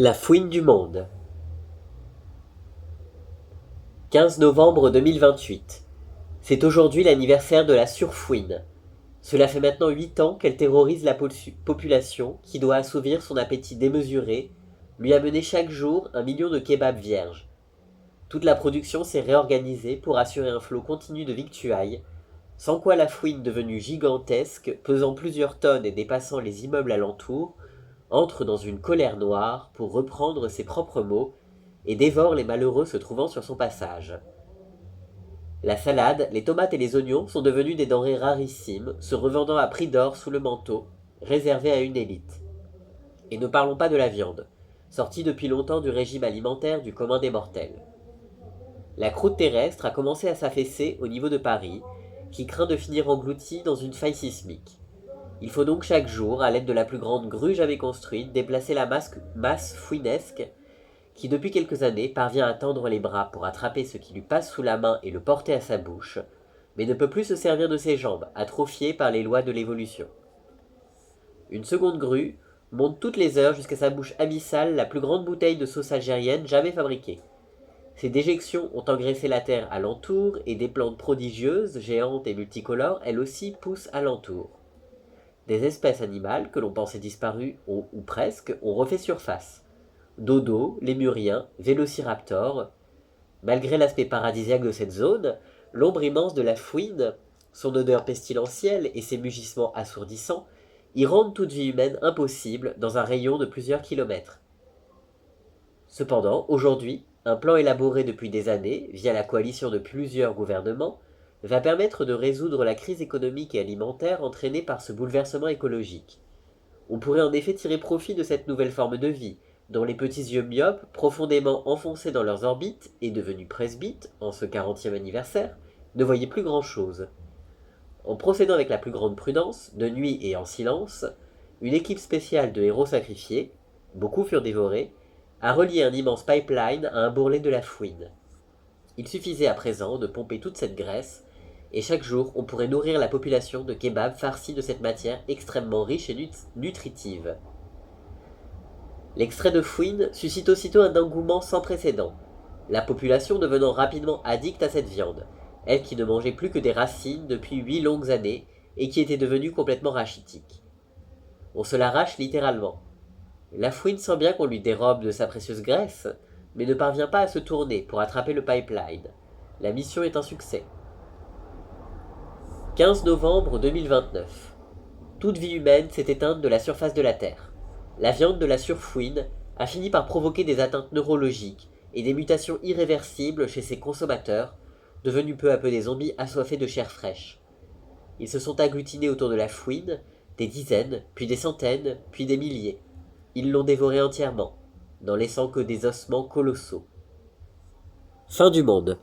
La fouine du monde. 15 novembre 2028. C'est aujourd'hui l'anniversaire de la surfouine. Cela fait maintenant 8 ans qu'elle terrorise la population qui doit assouvir son appétit démesuré, lui amener chaque jour 1 million de kebabs vierges. Toute la production s'est réorganisée pour assurer un flot continu de victuailles, sans quoi la fouine devenue gigantesque, pesant plusieurs tonnes et dépassant les immeubles alentours, entre dans une colère noire, pour reprendre ses propres mots, et dévore les malheureux se trouvant sur son passage. La salade, les tomates et les oignons sont devenus des denrées rarissimes, se revendant à prix d'or sous le manteau, réservées à une élite. Et ne parlons pas de la viande, sortie depuis longtemps du régime alimentaire du commun des mortels. La croûte terrestre a commencé à s'affaisser au niveau de Paris, qui craint de finir engloutie dans une faille sismique. Il faut donc chaque jour, à l'aide de la plus grande grue jamais construite, déplacer la masse fouinesque qui depuis quelques années parvient à tendre les bras pour attraper ce qui lui passe sous la main et le porter à sa bouche, mais ne peut plus se servir de ses jambes, atrophiées par les lois de l'évolution. Une seconde grue monte toutes les heures jusqu'à sa bouche abyssale la plus grande bouteille de sauce algérienne jamais fabriquée. Ces déjections ont engraissé la terre alentour et des plantes prodigieuses, géantes et multicolores, elles aussi poussent alentour. Des espèces animales que l'on pensait disparues, ou presque, ont refait surface. Dodo, lémuriens, vélociraptors. Malgré l'aspect paradisiaque de cette zone, l'ombre immense de la fouine, son odeur pestilentielle et ses mugissements assourdissants y rendent toute vie humaine impossible dans un rayon de plusieurs kilomètres. Cependant, aujourd'hui, un plan élaboré depuis des années, via la coalition de plusieurs gouvernements, va permettre de résoudre la crise économique et alimentaire entraînée par ce bouleversement écologique. On pourrait en effet tirer profit de cette nouvelle forme de vie, dont les petits yeux myopes, profondément enfoncés dans leurs orbites et devenus presbytes en ce 40e anniversaire, ne voyaient plus grand-chose. En procédant avec la plus grande prudence, de nuit et en silence, une équipe spéciale de héros sacrifiés, beaucoup furent dévorés, a relié un immense pipeline à un bourrelet de la fouine. Il suffisait à présent de pomper toute cette graisse, et chaque jour on pourrait nourrir la population de kebabs farcis de cette matière extrêmement riche et nutritive. L'extrait de fouine suscite aussitôt un engouement sans précédent, la population devenant rapidement addicte à cette viande, elle qui ne mangeait plus que des racines depuis 8 longues années et qui était devenue complètement rachitique. On se l'arrache littéralement. La fouine sent bien qu'on lui dérobe de sa précieuse graisse, mais ne parvient pas à se tourner pour attraper le pipeline. La mission est un succès. 15 novembre 2029. Toute vie humaine s'est éteinte de la surface de la Terre. La viande de la surfouine a fini par provoquer des atteintes neurologiques et des mutations irréversibles chez ses consommateurs, devenus peu à peu des zombies assoiffés de chair fraîche. Ils se sont agglutinés autour de la fouine, des dizaines, puis des centaines, puis des milliers. Ils l'ont dévorée entièrement, n'en laissant que des ossements colossaux. Fin du monde.